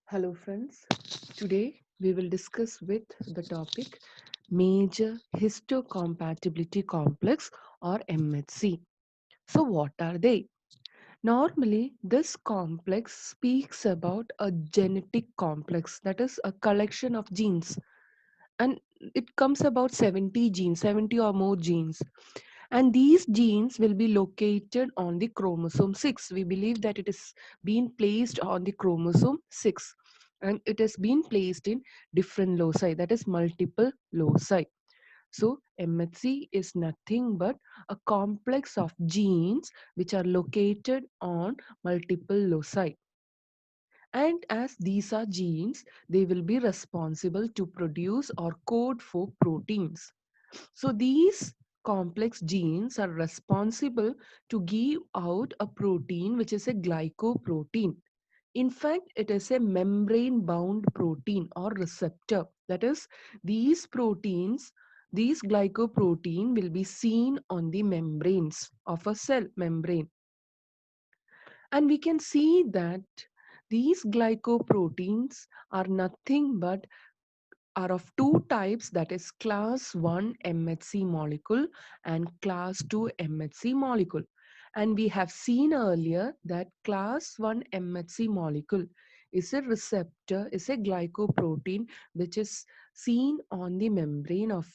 Hello friends. Today we will discuss with the topic major histocompatibility complex or MHC. So what are they? Normally this complex speaks about a genetic complex, that is a collection of genes, and it comes about 70 genes, 70 or more genes, and these genes will be located on the chromosome 6. We believe that it is being placed on the chromosome 6, and it has been placed in different loci, that is multiple loci. So MHC is nothing but a complex of genes which are located on multiple loci, and as these are genes, they will be responsible to produce or code for proteins. So these complex genes are responsible to give out a protein which is a glycoprotein. In fact, it is a membrane bound protein or receptor. That is, these proteins, these glycoprotein will be seen on the membranes of a cell membrane. And we can see that these glycoproteins are nothing but are of two types, that is class 1 MHC molecule and class 2 MHC molecule. And we have seen earlier that class 1 MHC molecule is a receptor, is a glycoprotein which is seen on the membrane of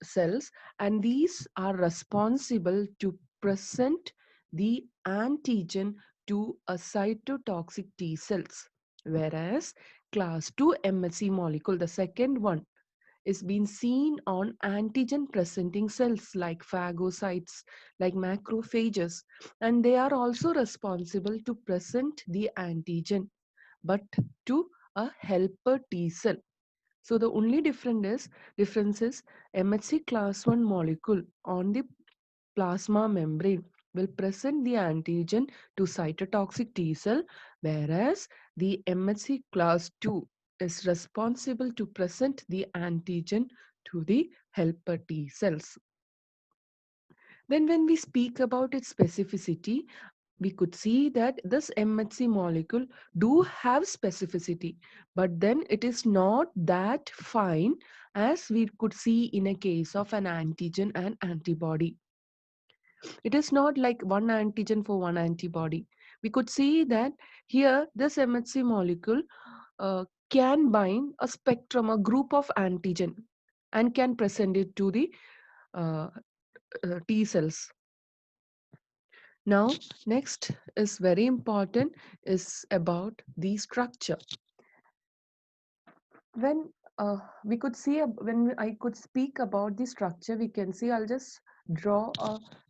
cells, and these are responsible to present the antigen to a cytotoxic T cells. Whereas class 2 MHC molecule, the second one, is being seen on antigen presenting cells like phagocytes, like macrophages, and they are also responsible to present the antigen, but to a helper T cell. So the only difference is MHC class 1 molecule on the plasma membrane will present the antigen to cytotoxic T cell, whereas the MHC class 2 is responsible to present the antigen to the helper T cells. Then when we speak about its specificity, we could see that this MHC molecule do have specificity, but then it is not that fine as we could see in a case of an antigen and antibody. It is not like one antigen for one antibody. We could see that here this MHC molecule can bind a spectrum, a group of antigen, and can present it to the uh, T cells. Now, next is very important is about the structure. When we could see, when I could speak about the structure, we can see, I'll just draw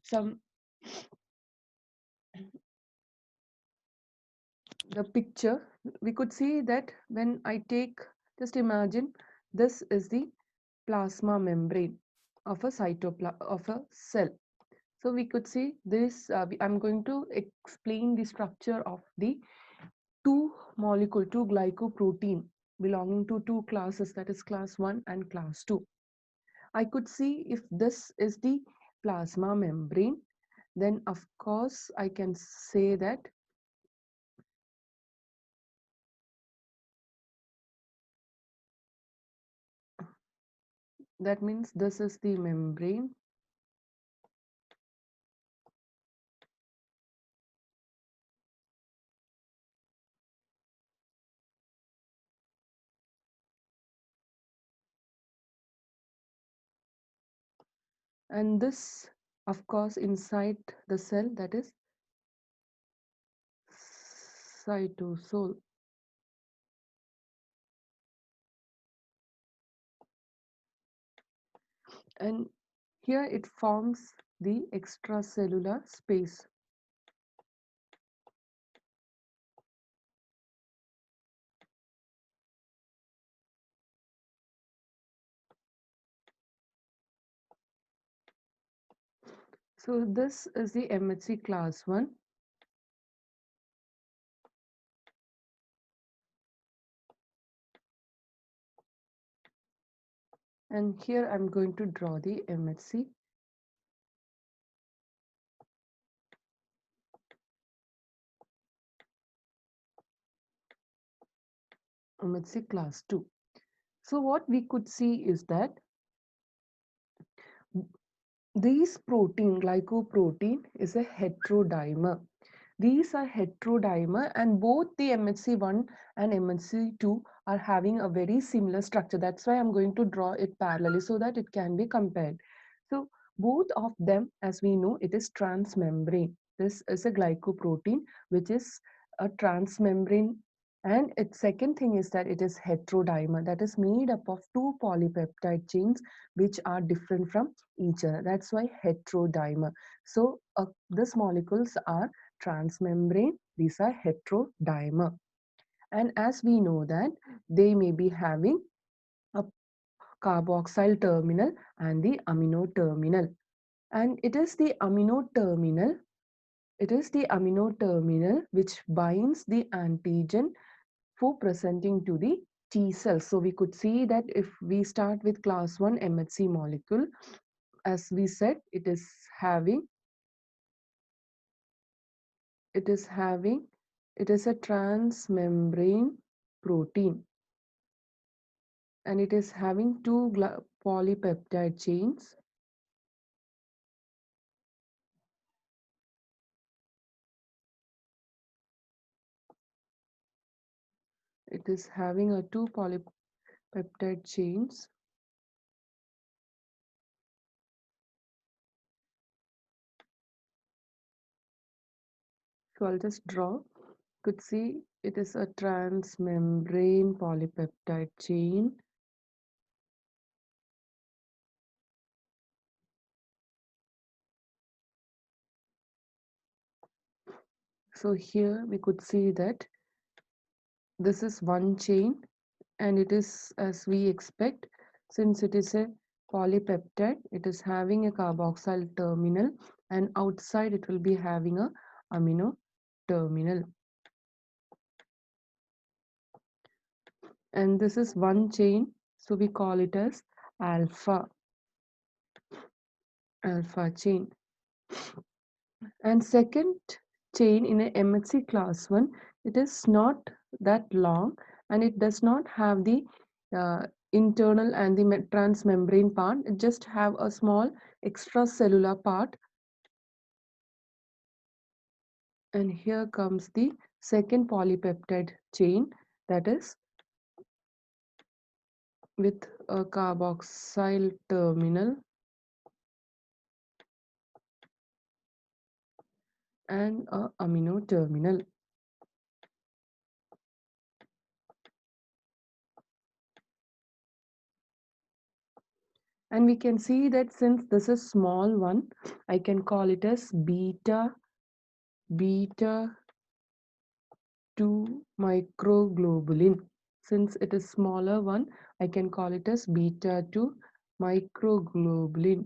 some the picture. We could see that when I take, just imagine, this is the plasma membrane of a of a cell. So we could see this, I'm going to explain the structure of the two glycoprotein belonging to two classes, that is class 1 and class 2. I could see if this is the plasma membrane, then of course I can say that that means this is the membrane, and this of course inside the cell, that is cytosol. And here it forms the extracellular space. So this is the MHC class 1, and here I'm going to draw the MHC. MHC class 2. So what we could see is that these protein, glycoprotein, is a heterodimer. These are heterodimer, and both the MHC1 and MHC2 are having a very similar structure. That's why I'm going to draw it parallelly so that it can be compared. So both of them, as we know, it is transmembrane. This is a glycoprotein which is a transmembrane, and its second thing is that it is heterodimer, that is made up of two polypeptide chains which are different from each other. That's why heterodimer. So these molecules are transmembrane, these are heterodimer. And as we know that they may be having a carboxyl terminal and the amino terminal. And it is the amino terminal which binds the antigen for presenting to the T cells. So we could see that if we start with class 1 MHC molecule, as we said, it is having it is a transmembrane protein, and it is having two polypeptide chains. It is having a two polypeptide chains. So I'll just draw. Could see it is a transmembrane polypeptide chain. So here we could see that this is one chain, and it is as we expect, since it is a polypeptide, it is having a carboxyl terminal, and outside it will be having a amino terminal. And this is one chain, so we call it as alpha chain. And second chain in a MHC class 1, it is not that long, and it does not have the internal and the transmembrane part. It just have a small extracellular part. And here comes the second polypeptide chain, that is with a carboxyl terminal and a amino terminal. And we can see that since this is small one, I can call it as beta 2 microglobulin. Since it is smaller one, I can call it as beta 2 microglobulin.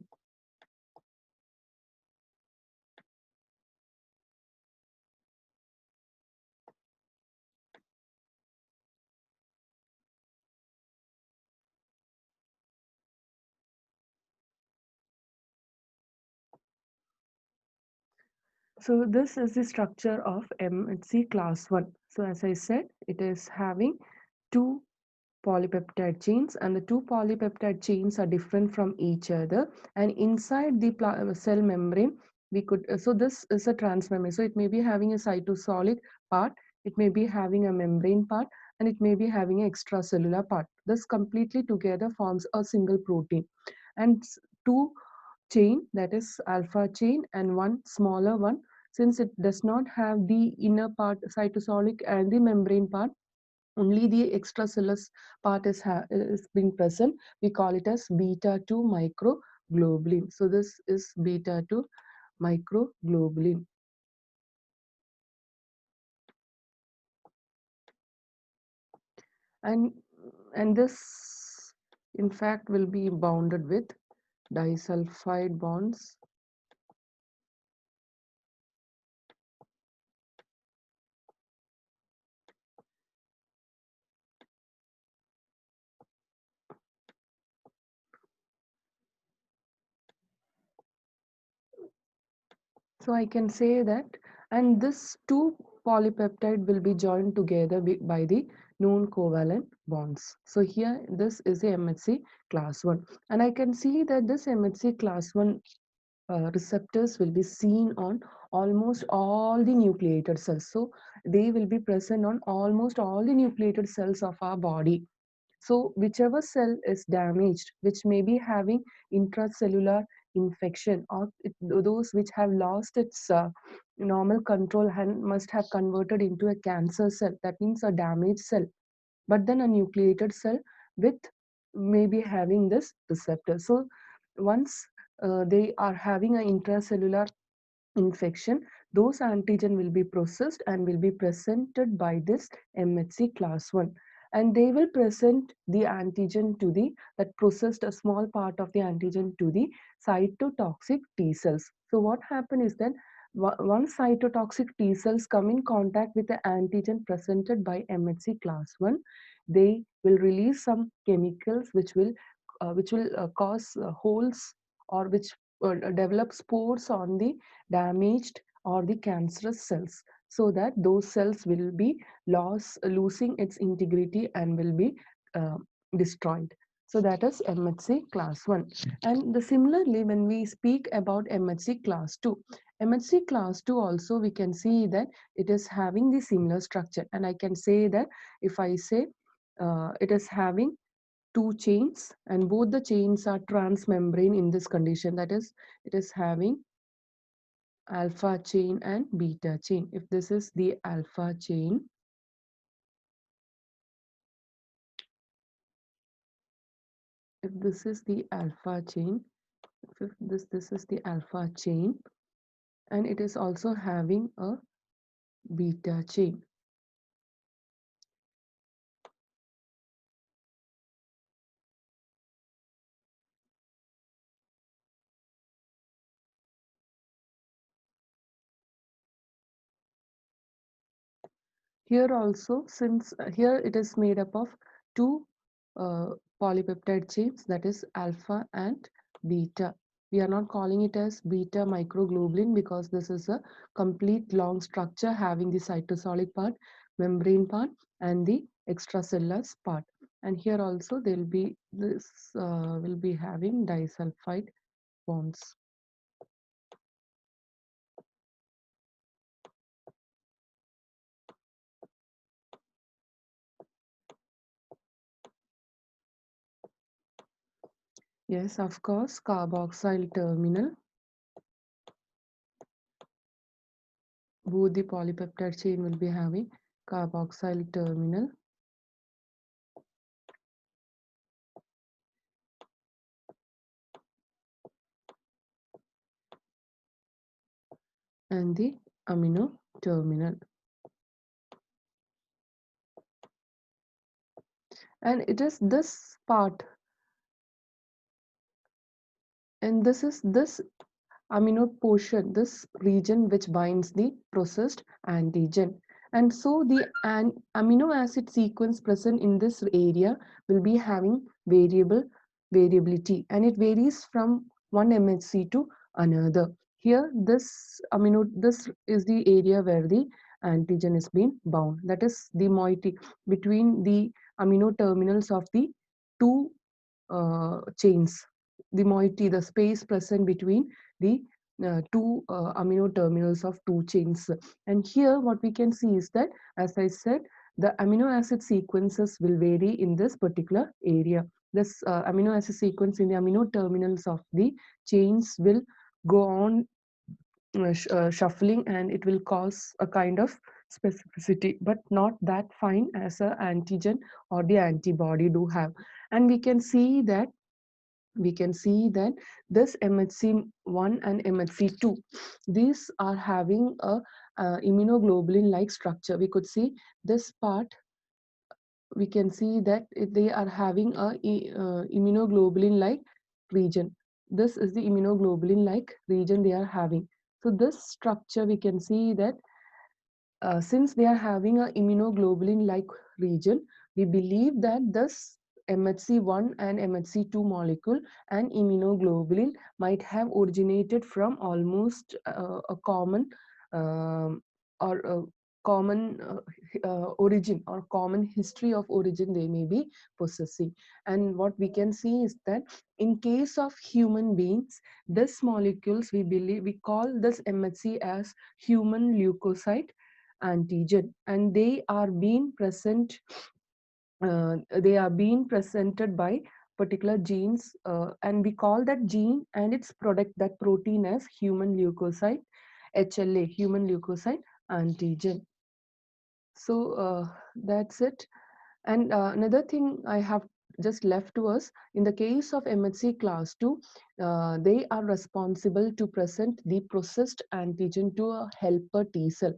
So this is the structure of MHC class 1. So as I said, it is having two polypeptide chains, and the two polypeptide chains are different from each other, and inside the cell membrane we could so this is a transmembrane, so it may be having a cytosolic part, it may be having a membrane part, and it may be having an extracellular part. This completely together forms a single protein, and two chain, that is alpha chain, and one smaller one, since it does not have the inner part cytosolic and the membrane part, only the extracellular part is being present, we call it as beta 2 microglobulin. So this is beta 2 microglobulin. And this in fact will be bounded with disulfide bonds. So I can say that, and this two polypeptide will be joined together by the non-covalent bonds. So here this is the MHC class 1, and I can see that this MHC class 1 receptors will be seen on almost all the nucleated cells. So they will be present on almost all the nucleated cells of our body. So whichever cell is damaged, which may be having intracellular infection, or those which have lost its normal control and must have converted into a cancer cell, that means a damaged cell, but then a nucleated cell with maybe having this receptor. So once they are having an intracellular infection, those antigen will be processed and will be presented by this MHC class 1. And they will present the antigen to the, that processed a small part of the antigen to the cytotoxic T cells. So what happens is that once cytotoxic T cells come in contact with the antigen presented by MHC class 1, they will release some chemicals which will cause holes, or which develop spores on the damaged or the cancerous cells, so that those cells will be losing its integrity and will be uh, destroyed. So that is MHC class 1. And similarly, when we speak about MHC class 2, MHC class 2 also we can see that it is having the similar structure. And I can say that if I say it is having two chains, and both the chains are transmembrane in this condition, that is, it is having alpha chain and beta chain. If this is the alpha chain, if this is the alpha chain, if this is the alpha chain, and it is also having a beta chain. Here also, since here it is made up of two polypeptide chains, that is alpha and beta. We are not calling it as beta microglobulin because this is a complete long structure having the cytosolic part, membrane part, and the extracellular part. And here also there will be this will be having disulfide bonds. Yes, of course, carboxyl terminal. Both the polypeptide chain will be having carboxyl terminal, and the amino terminal. And it is this part, and this is this amino portion, this region which binds the processed antigen. And so the amino acid sequence present in this area will be having variability, and it varies from one MHC to another. Here, this is the area where the antigen is being bound. That is the moiety between the amino terminals of the two chains, the moiety, the space present between the two amino terminals of two chains. And here what we can see is that, as I said, the amino acid sequences will vary in this particular area. This amino acid sequence in the amino terminals of the chains will go on shuffling, and it will cause a kind of specificity, but not that fine as a antigen or the antibody do have. And we can see that this MHC1 and MHC2, these are having a immunoglobulin like structure. We could see this part, we can see that they are having a immunoglobulin like region. This is the immunoglobulin like region they are having. So this structure, we can see that since they are having a immunoglobulin like region, we believe that this MHC1 and MHC2 molecule and immunoglobulin might have originated from almost a common um, or common origin or common history of origin they may be possessing. And what we can see is that in case of human beings, this molecules we call this MHC as human leukocyte antigen, and they are being presented by particular genes, and we call that gene and its product, that protein, as human leukocyte, HLA, human leukocyte antigen. So that's it. And another thing I have just left to us, in the case of MHC class 2, they are responsible to present the processed antigen to a helper T cell.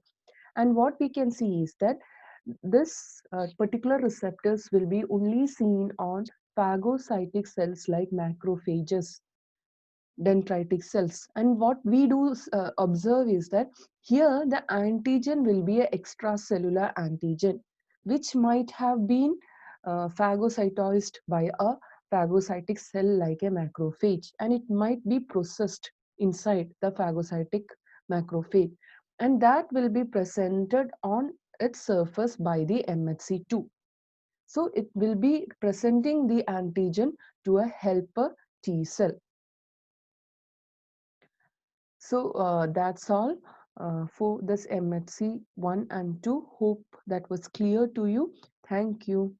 And what we can see is that this particular receptors will be only seen on phagocytic cells like macrophages, dendritic cells. And what we do observe is that here the antigen will be an extracellular antigen, which might have been phagocytosed by a phagocytic cell like a macrophage, and it might be processed inside the phagocytic macrophage, and that will be presented on its surface by the MHC2. So it will be presenting the antigen to a helper T cell. So that's all for this MHC 1 and 2. Hope that was clear to you. Thank you.